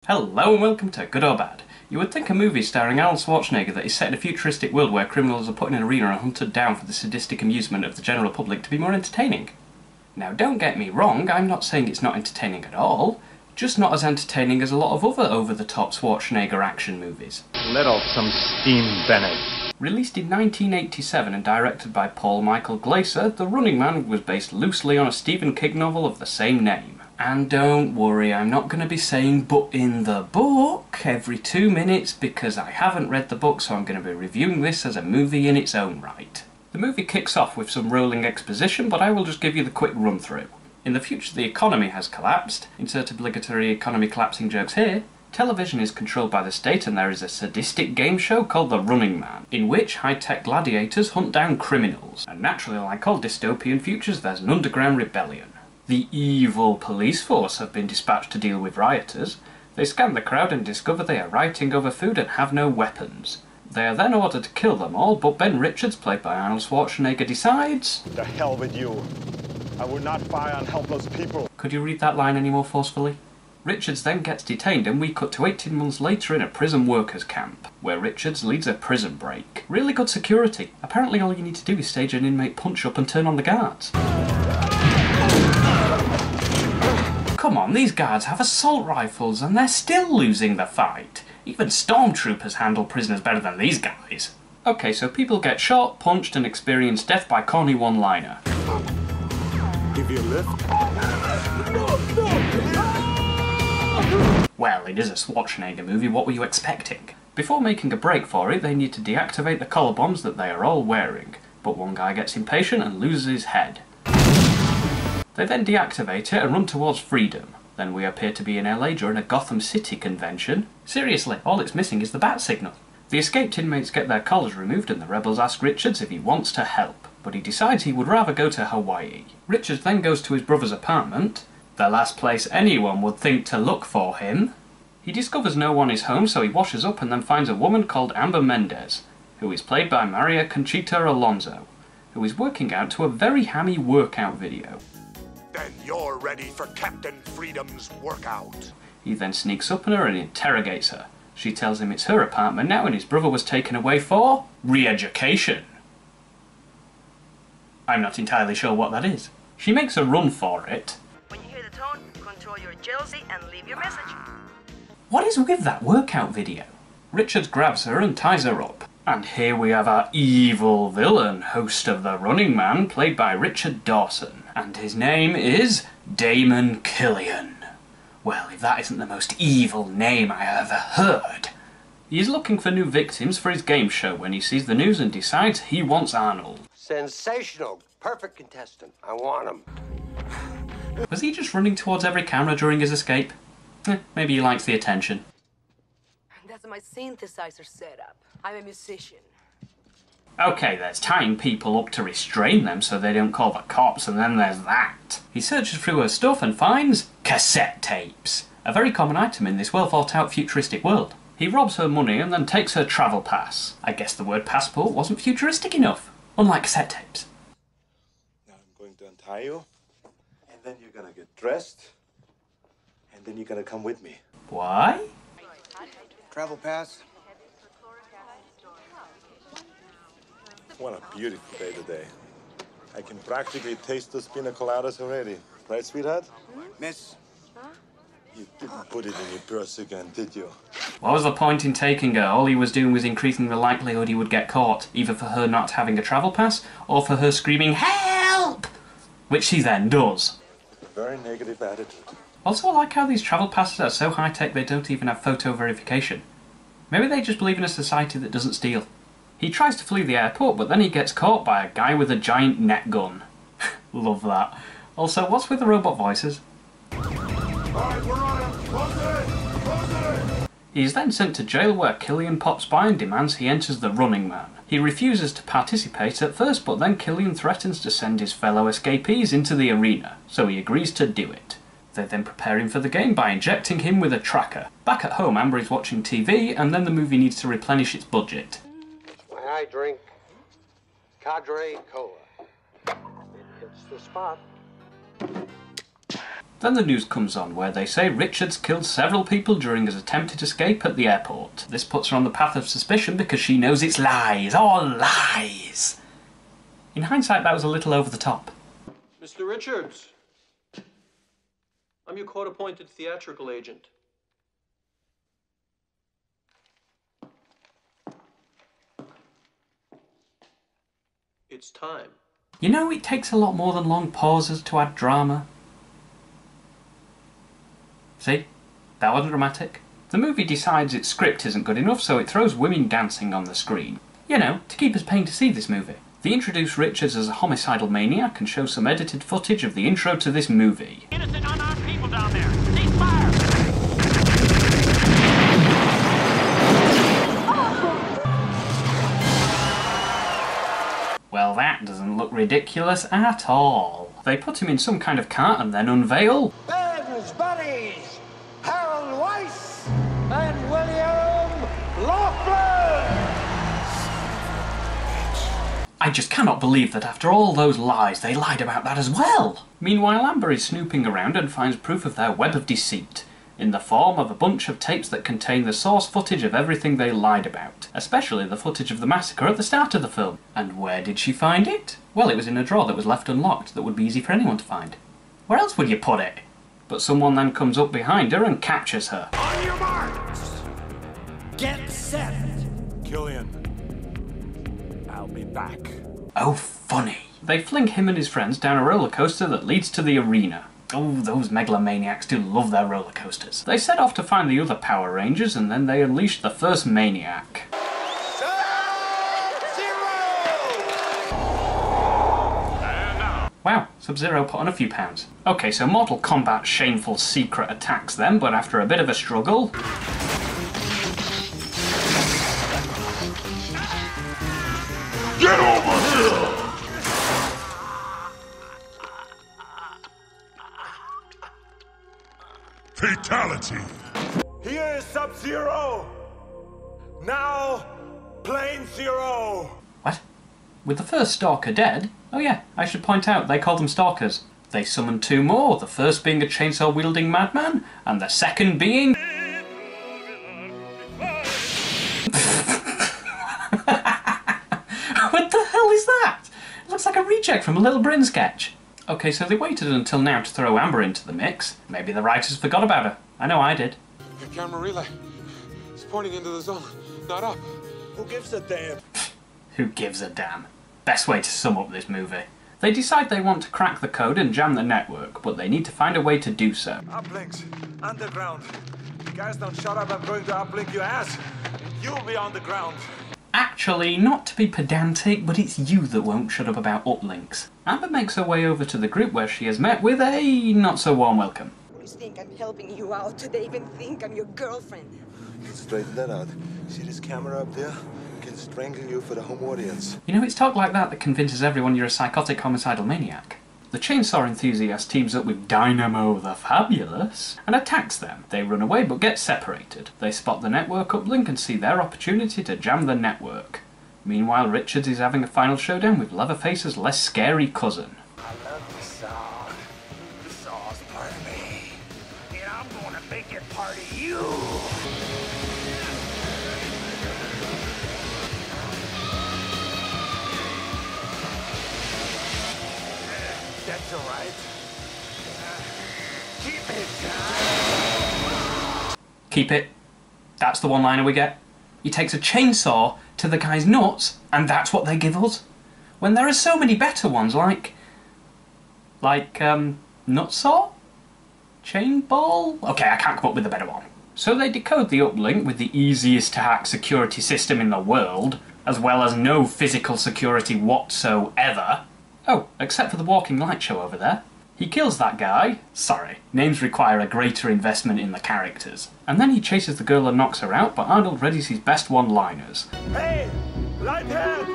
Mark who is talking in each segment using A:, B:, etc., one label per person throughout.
A: Hello and welcome to Good or Bad. You would think a movie starring Arnold Schwarzenegger that is set in a futuristic world where criminals are put in an arena and hunted down for the sadistic amusement of the general public to be more entertaining. Now don't get me wrong, I'm not saying it's not entertaining at all, just not as entertaining as a lot of other over-the-top Schwarzenegger action movies.
B: Let off some steam, Bennett.
A: Released in 1987 and directed by Paul Michael Glaser, The Running Man was based loosely on a Stephen King novel of the same name. And don't worry, I'm not going to be saying "but in the book" every 2 minutes because I haven't read the book, so I'm going to be reviewing this as a movie in its own right. The movie kicks off with some rolling exposition, but I will just give you the quick run through. In the future the economy has collapsed, insert obligatory economy collapsing jokes here. Television is controlled by the state and there is a sadistic game show called The Running Man, in which high-tech gladiators hunt down criminals. And naturally, like all dystopian futures, there's an underground rebellion. The evil police force have been dispatched to deal with rioters. They scan the crowd and discover they are rioting over food and have no weapons. They are then ordered to kill them all, but Ben Richards, played by Arnold Schwarzenegger, decides...
C: The hell with you. I will not fire on helpless people.
A: Could you read that line any more forcefully? Richards then gets detained and we cut to 18 months later in a prison workers camp, where Richards leads a prison break. Really good security. Apparently all you need to do is stage an inmate punch-up and turn on the guards. Come on, these guards have assault rifles and they're still losing the fight. Even stormtroopers handle prisoners better than these guys. Okay, so people get shot, punched and experience death by corny one-liner.
C: Give you a lift?
A: Well, it is a Schwarzenegger movie, what were you expecting? Before making a break for it, they need to deactivate the collar bombs that they are all wearing, but one guy gets impatient and loses his head. They then deactivate it and run towards freedom. Then we appear to be in LA during a Gotham City convention. Seriously, all it's missing is the bat signal. The escaped inmates get their collars removed and the rebels ask Richards if he wants to help, but he decides he would rather go to Hawaii. Richards then goes to his brother's apartment, the last place anyone would think to look for him. He discovers no one is home, so he washes up and then finds a woman called Amber Mendez, who is played by Maria Conchita Alonso, who is working out to a very hammy workout video.
D: Then you're ready for Captain Freedom's workout.
A: He then sneaks up on her and interrogates her. She tells him it's her apartment now and his brother was taken away for re-education. I'm not entirely sure what that is. She makes a run for it.
E: When you hear the tone, control your jealousy and leave your message.
A: What is with that workout video? Richards grabs her and ties her up. And here we have our evil villain, host of The Running Man, played by Richard Dawson. And his name is Damon Killian. Well, if that isn't the most evil name I have ever heard. He is looking for new victims for his game show when he sees the news and decides he wants Arnold.
F: Sensational. Perfect contestant. I want him.
A: Was he just running towards every camera during his escape? Maybe he likes the attention.
E: That's my synthesizer setup. I'm a musician.
A: Okay, there's tying people up to restrain them so they don't call the cops, and then there's that. He searches through her stuff and finds cassette tapes, a very common item in this well thought out futuristic world. He robs her money and then takes her travel pass. I guess the word passport wasn't futuristic enough, unlike cassette tapes.
C: Now I'm going to untie you, and then you're gonna get dressed, and then you're gonna come with me.
A: Why?
F: Travel pass.
C: What a beautiful day today. I can practically taste those pina coladas already. Right, sweetheart?
F: Miss.
C: You didn't put it in your purse again, did you?
A: What was the point in taking her? All he was doing was increasing the likelihood he would get caught, either for her not having a travel pass, or for her screaming, "Help!" Which she then does.
C: A very negative attitude.
A: Also, I like how these travel passes are so high-tech they don't even have photo verification. Maybe they just believe in a society that doesn't steal. He tries to flee the airport, but then he gets caught by a guy with a giant net gun. Love that. Also, what's with the robot voices?
D: Alright, we're on him. Close it! Close it!
A: He is then sent to jail where Killian pops by and demands he enters the Running Man. He refuses to participate at first, but then Killian threatens to send his fellow escapees into the arena, so he agrees to do it. They then prepare him for the game by injecting him with a tracker. Back at home, Amber is watching TV, and then the movie needs to replenish its budget.
F: I drink Cadre Cola. It hits the spot.
A: Then the news comes on where they say Richards killed several people during his attempted escape at the airport. This puts her on the path of suspicion because she knows it's lies, all lies. In hindsight, that was a little over the top.
G: Mr. Richards, I'm your court-appointed theatrical agent. It's time.
A: You know, it takes a lot more than long pauses to add drama. See? That wasn't dramatic. The movie decides its script isn't good enough, so it throws women dancing on the screen. You know, to keep us paying to see this movie. They introduce Richards as a homicidal maniac and show some edited footage of the intro to this movie.
H: Innocent unarmed people down there! Cease fire!
A: Well, that doesn't look ridiculous at all. They put him in some kind of cart and then unveil...
F: Ben's buddies, Harold Weiss and William Laughlin!
A: I just cannot believe that after all those lies, they lied about that as well! Meanwhile, Amber is snooping around and finds proof of their web of deceit, in the form of a bunch of tapes that contain the source footage of everything they lied about, especially the footage of the massacre at the start of the film. And where did she find it? Well, it was in a drawer that was left unlocked that would be easy for anyone to find. Where else would you put it? But someone then comes up behind her and captures her.
D: On your marks! Get set! Killian, I'll be back.
A: Oh, funny. They fling him and his friends down a roller coaster that leads to the arena. Oh, those megalomaniacs do love their roller coasters. They set off to find the other Power Rangers and then they unleash the first maniac. Wow, Sub-Zero put on a few pounds. Okay, so Mortal Kombat's shameful secret attacks them, but after a bit of a struggle...
D: Get over here! Fatality! Here is Sub-Zero! Now, Plane Zero!
A: What? With the first stalker dead? Oh yeah, I should point out, they call them stalkers. They summon two more, the first being a chainsaw-wielding madman, and the second being... What the hell is that? It looks like a reject from a Little Britain sketch. Okay, so they waited until now to throw Amber into the mix. Maybe the writers forgot about her. I know I did.
I: The camera relay is pointing into the zone, not up.
C: Who gives a damn?
A: Who gives a damn? Best way to sum up this movie. They decide they want to crack the code and jam the network, but they need to find a way to do so.
C: Uplinks, underground. You guys don't shut up, I'm going to uplink your ass. You'll be on the ground.
A: Actually, not to be pedantic, but it's you that won't shut up about uplinks. Amber makes her way over to the group where she is met with a not-so-warm welcome.
E: You think I'm helping you out? Do they even think I'm your girlfriend?
C: You can straighten that out. See this camera up there? I can strangle you for the home audience.
A: You know, it's talk like that that convinces everyone you're a psychotic homicidal maniac. The chainsaw enthusiast teams up with Dynamo the Fabulous and attacks them. They run away but get separated. They spot the network uplink and see their opportunity to jam the network. Meanwhile, Richards is having a final showdown with Leatherface's less scary cousin.
D: I love the saw. The saw's part of me. And I'm gonna make it part of you. That's alright. Keep it down.
A: Keep it. That's the one-liner we get. He takes a chainsaw to the guy's nuts, and that's what they give us. When there are so many better ones, like nutsaw? Chainball? Okay, I can't come up with a better one. So they decode the uplink with the easiest to hack security system in the world, as well as no physical security whatsoever. Oh, except for the walking light show over there. He kills that guy. Sorry, names require a greater investment in the characters. And then he chases the girl and knocks her out, but Arnold readies his best one-liners.
C: Hey! Lighthead!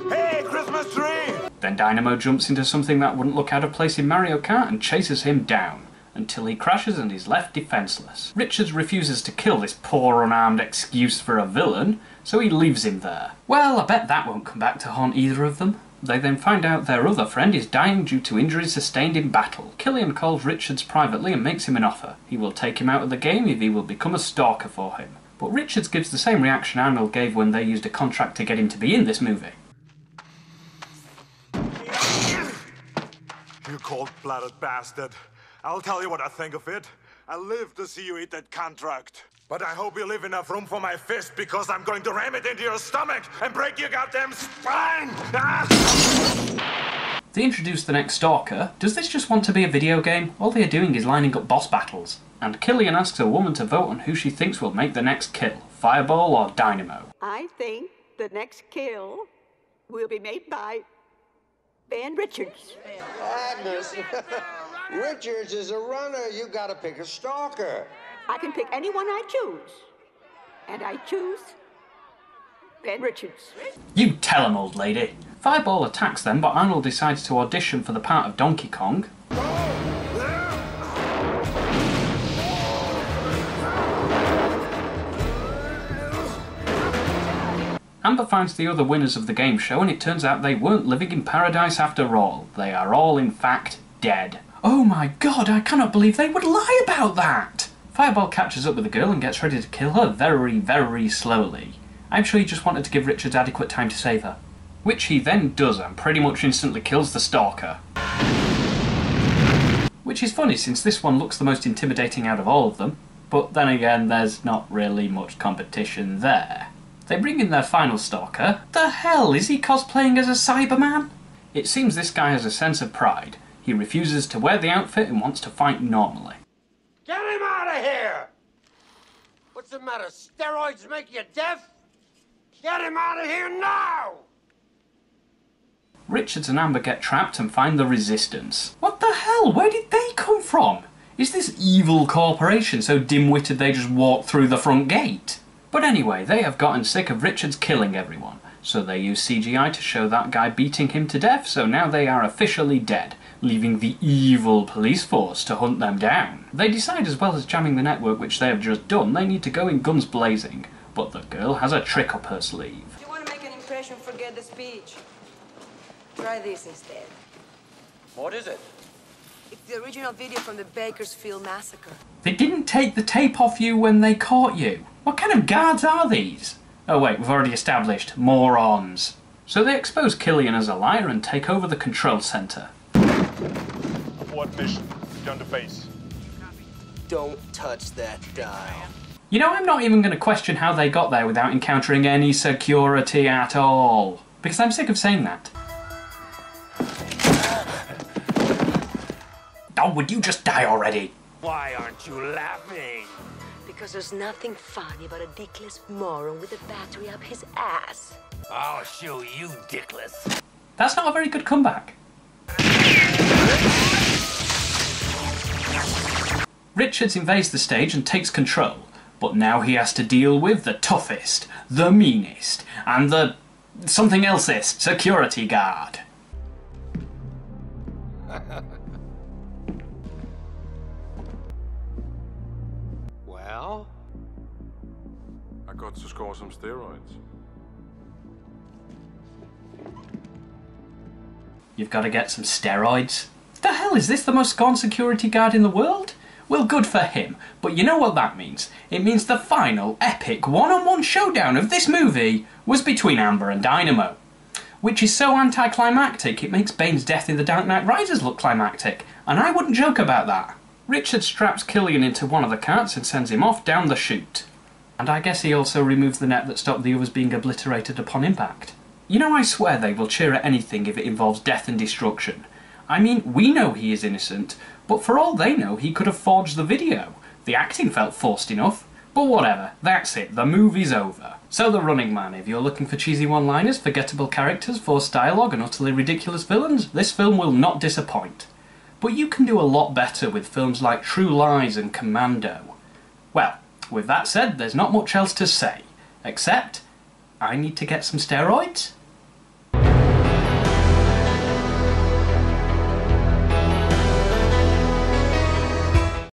C: Hey, Christmas tree!
A: Then Dynamo jumps into something that wouldn't look out of place in Mario Kart and chases him down, until he crashes and is left defenseless. Richards refuses to kill this poor unarmed excuse for a villain, so he leaves him there. Well, I bet that won't come back to haunt either of them. They then find out their other friend is dying due to injuries sustained in battle. Killian calls Richards privately and makes him an offer. He will take him out of the game if he will become a stalker for him. But Richards gives the same reaction Arnold gave when they used a contract to get him to be in this movie.
C: You cold-blooded bastard. I'll tell you what I think of it. I live to see you eat that contract. But I hope you leave enough room for my fist, because I'm going to ram it into your stomach and break your goddamn spine! Ah!
A: They introduce the next stalker. Does this just want to be a video game? All they are doing is lining up boss battles. And Killian asks a woman to vote on who she thinks will make the next kill, Fireball or Dynamo.
J: I think the next kill will be made by Ben Richards.
F: Agnes, Richards is a runner. You gotta pick a stalker.
J: I can pick anyone I choose. And I choose Ben Richards.
A: You tell him, old lady. Fireball attacks them, but Arnold decides to audition for the part of Donkey Kong. Amber finds the other winners of the game show, and it turns out they weren't living in paradise after all. They are all, in fact, dead. Oh my god, I cannot believe they would lie about that! Fireball catches up with the girl and gets ready to kill her very, very slowly. I'm sure he just wanted to give Richards adequate time to save her. Which he then does, and pretty much instantly kills the stalker. Which is funny, since this one looks the most intimidating out of all of them, but then again, there's not really much competition there. They bring in their final stalker. The hell, is he cosplaying as a Cyberman? It seems this guy has a sense of pride. He refuses to wear the outfit and wants to fight normally.
F: Get him out of here! What's the matter? Steroids make you deaf? Get him out of here now!
A: Richards and Amber get trapped and find the Resistance. What the hell? Where did they come from? Is this evil corporation so dim-witted they just walk through the front gate? But anyway, they have gotten sick of Richards killing everyone, so they use CGI to show that guy beating him to death, so now they are officially dead, leaving the evil police force to hunt them down. They decide, as well as jamming the network, which they have just done, they need to go in guns blazing, but the girl has a trick up her sleeve.
E: If you want to make an impression, forget the speech. Try this instead.
G: What is it?
E: It's the original video from the Bakersfield massacre.
A: They didn't take the tape off you when they caught you. What kind of guards are these? Oh wait, we've already established. Morons. So they expose Killian as a liar and take over the control center.
C: Abort mission. Return to base.
F: Don't touch that dial.
A: You know, I'm not even going to question how they got there without encountering any security at all. Because I'm sick of saying that. Oh, would you just die already?
D: Why aren't you laughing?
E: Because there's nothing funny about a dickless moron with a battery up his ass.
D: I'll show you, dickless.
A: That's not a very good comeback. Richards invades the stage and takes control, but now he has to deal with the toughest, the meanest, and the something elsest security guard.
F: Well?
C: I got to score some steroids.
A: You've got to get some steroids? The hell, is this the most scorned security guard in the world? Well, good for him, but you know what that means? It means the final, epic, one-on-one showdown of this movie was between Amber and Dynamo. Which is so anticlimactic, it makes Bane's death in The Dark Knight Rises look climactic, and I wouldn't joke about that. Richard straps Killian into one of the carts and sends him off down the chute. And I guess he also removes the net that stopped the others being obliterated upon impact. You know, I swear they will cheer at anything if it involves death and destruction. I mean, we know he is innocent, but for all they know, he could have forged the video. The acting felt forced enough. But whatever, that's it, the movie's over. So The Running Man, if you're looking for cheesy one-liners, forgettable characters, forced dialogue and utterly ridiculous villains, this film will not disappoint. But you can do a lot better with films like True Lies and Commando. Well, with that said, there's not much else to say, except I need to get some steroids.